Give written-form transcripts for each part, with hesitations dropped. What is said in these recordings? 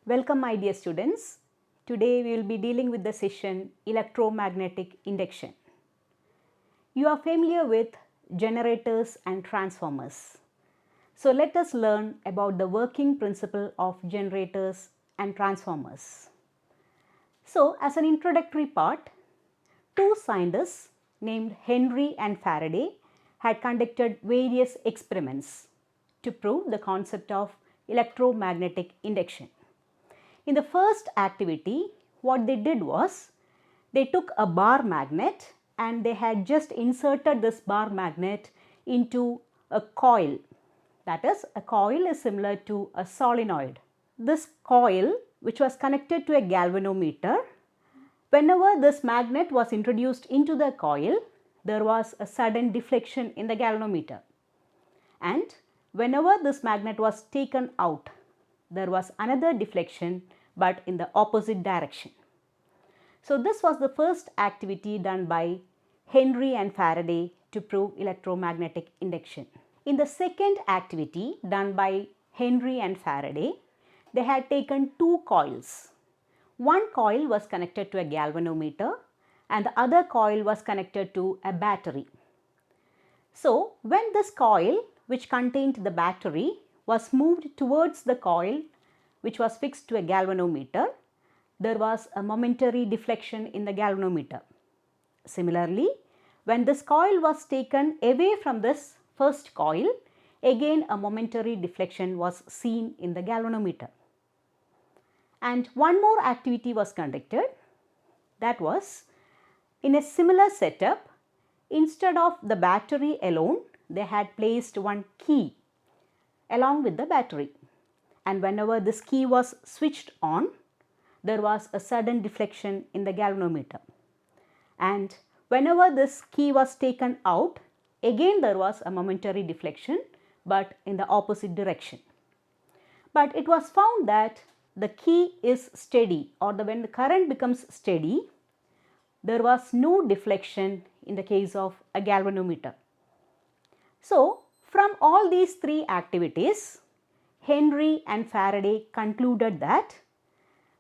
Welcome my dear students. Today we will be dealing with the session electromagnetic induction. You are familiar with generators and transformers. So let us learn about the working principle of generators and transformers. So as an introductory part, two scientists named Henry and Faraday had conducted various experiments to prove the concept of electromagnetic induction. In the first activity, what they did was they took a bar magnet and they had just inserted this bar magnet into a coil. That is, a coil is similar to a solenoid. This coil, which was connected to a galvanometer, whenever this magnet was introduced into the coil, there was a sudden deflection in the galvanometer. And whenever this magnet was taken out, there was another deflection but in the opposite direction. So this was the first activity done by Henry and Faraday to prove electromagnetic induction. In the second activity done by Henry and Faraday, they had taken two coils. One coil was connected to a galvanometer and the other coil was connected to a battery. So when this coil, which contained the battery, was moved towards the coil which was fixed to a galvanometer, there was a momentary deflection in the galvanometer. Similarly, when this coil was taken away from this first coil, again a momentary deflection was seen in the galvanometer. And one more activity was conducted, that was, in a similar setup, instead of the battery alone, they had placed one key along with the battery. And whenever this key was switched on, there was a sudden deflection in the galvanometer. And whenever this key was taken out, again there was a momentary deflection but in the opposite direction. But it was found that the key is steady, or when the current becomes steady, there was no deflection in the case of a galvanometer. So from all these three activities, Henry and Faraday concluded that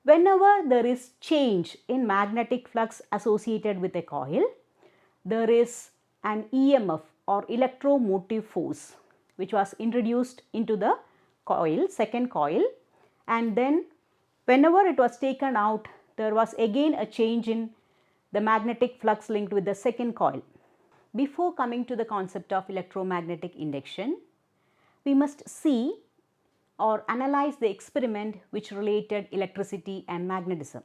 whenever there is change in magnetic flux associated with a coil, there is an EMF or electromotive force which was introduced into the coil, second coil, and then whenever it was taken out, there was again a change in the magnetic flux linked with the second coil. Before coming to the concept of electromagnetic induction, we must see or analyze the experiment which related electricity and magnetism.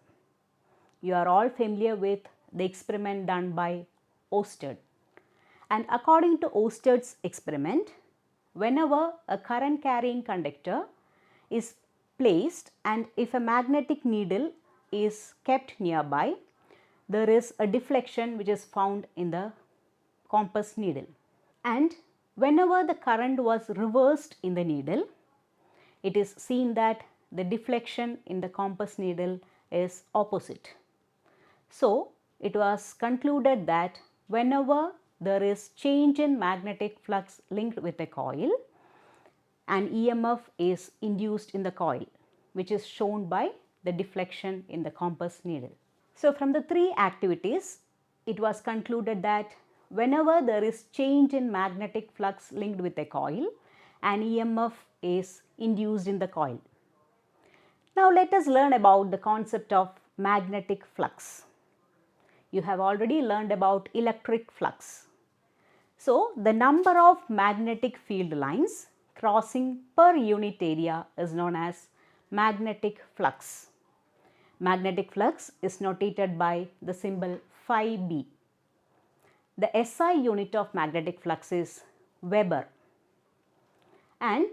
You are all familiar with the experiment done by Oersted. And according to Oersted's experiment, whenever a current carrying conductor is placed and if a magnetic needle is kept nearby, there is a deflection which is found in the compass needle. And whenever the current was reversed in the needle, it is seen that the deflection in the compass needle is opposite. So it was concluded that whenever there is change in magnetic flux linked with a coil, an EMF is induced in the coil, which is shown by the deflection in the compass needle. So from the three activities, it was concluded that whenever there is change in magnetic flux linked with a coil, an EMF is induced in the coil. Now let us learn about the concept of magnetic flux. You have already learned about electric flux. So the number of magnetic field lines crossing per unit area is known as magnetic flux. Magnetic flux is notated by the symbol phi b. The SI unit of magnetic flux is Weber. And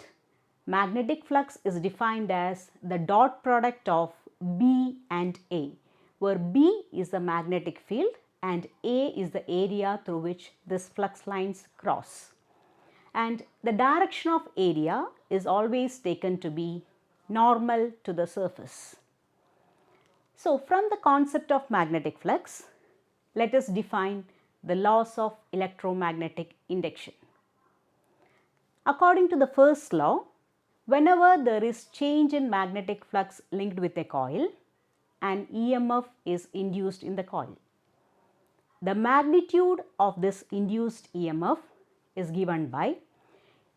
magnetic flux is defined as the dot product of B and A, where B is the magnetic field and A is the area through which this flux lines cross. And the direction of area is always taken to be normal to the surface. So from the concept of magnetic flux, let us define the laws of electromagnetic induction. According to the first law, Whenever there is change in magnetic flux linked with a coil, an EMF is induced in the coil. The magnitude of this induced EMF is given by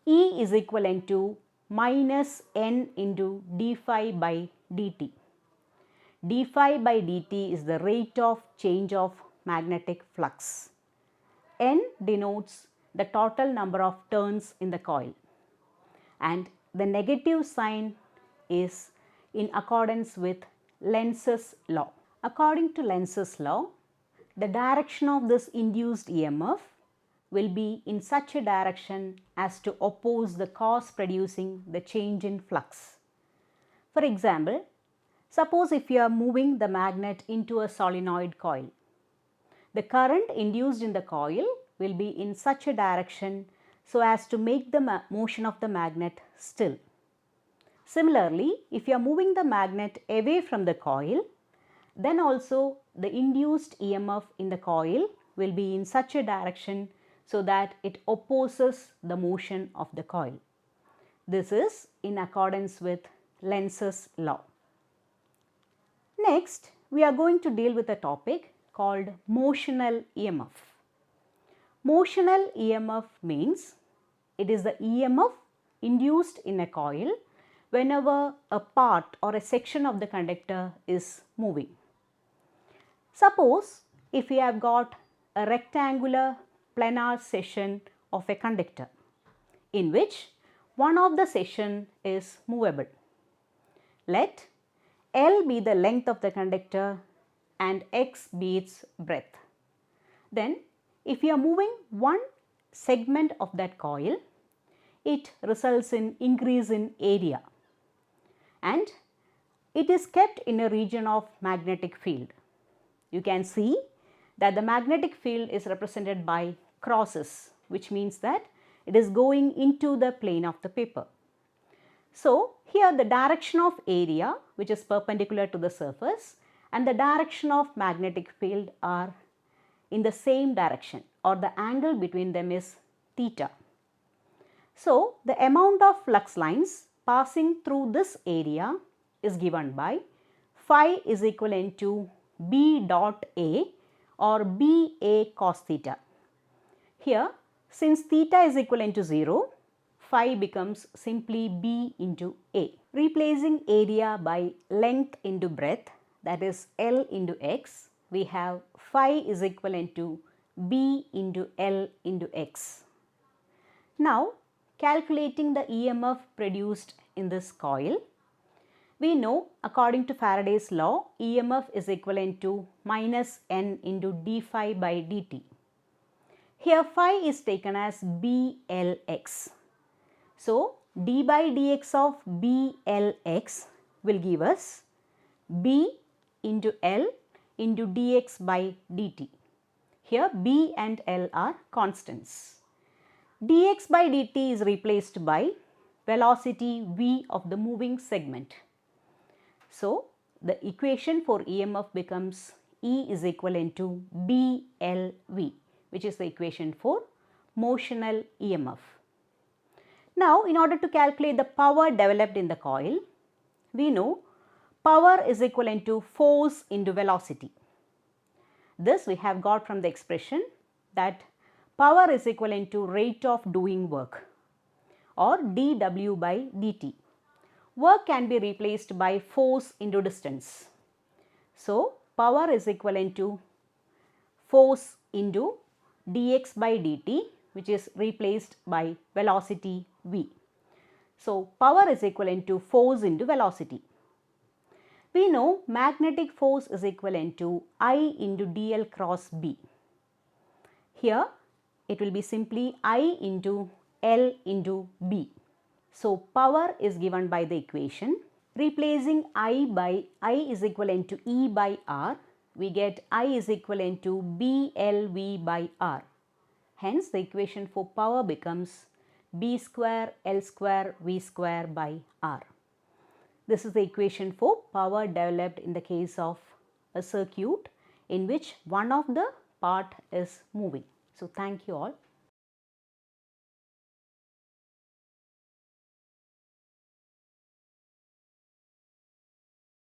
E is equivalent to minus N into d phi by dt. d phi by dt is the rate of change of magnetic flux. N denotes the total number of turns in the coil, and the negative sign is in accordance with Lenz's law. According to Lenz's law, the direction of this induced EMF will be in such a direction as to oppose the cause producing the change in flux. For example, suppose if you are moving the magnet into a solenoid coil, the current induced in the coil will be in such a direction so as to make the motion of the magnet still. Similarly, if you are moving the magnet away from the coil, then also the induced EMF in the coil will be in such a direction so that it opposes the motion of the coil. This is in accordance with Lenz's law. Next, we are going to deal with a topic called motional EMF. Motional EMF means it is the EMF induced in a coil whenever a part or a section of the conductor is moving. Suppose if we have got a rectangular planar section of a conductor in which one of the section is movable. Let L be the length of the conductor and X be its breadth. Then if you are moving one segment of that coil, it results in increase in area and it is kept in a region of magnetic field. You can see that the magnetic field is represented by crosses, which means that it is going into the plane of the paper. So here the direction of area, which is perpendicular to the surface, and the direction of magnetic field are in the same direction, or the angle between them is theta. So the amount of flux lines passing through this area is given by phi is equivalent to B dot A or BA cos theta. Here, since theta is equivalent to 0, phi becomes simply B into A. Replacing area by length into breadth, that is L into X, we have phi is equivalent to B into L into X. Now, calculating the EMF produced in this coil, we know according to Faraday's law, EMF is equivalent to minus N into d phi by dt. Here phi is taken as BLX. So d by dx of BLX will give us B into L into dx by dt. Here B and L are constants. Dx by dt is replaced by velocity v of the moving segment. So the equation for EMF becomes E is equivalent to BLV, which is the equation for motional EMF. Now, in order to calculate the power developed in the coil, we know power is equivalent to force into velocity. This we have got from the expression that power is equivalent to rate of doing work, or dW by dt. Work can be replaced by force into distance. So power is equivalent to force into dx by dt, which is replaced by velocity v. So power is equivalent to force into velocity. We know magnetic force is equivalent to I into dl cross B. Here it will be simply I into L into B. So power is given by the equation. Replacing I by I is equivalent to E by R, we get I is equivalent to BLV by R. Hence the equation for power becomes B square L square V square by R. This is the equation for power developed in the case of a circuit in which one of the part is moving. So thank you all.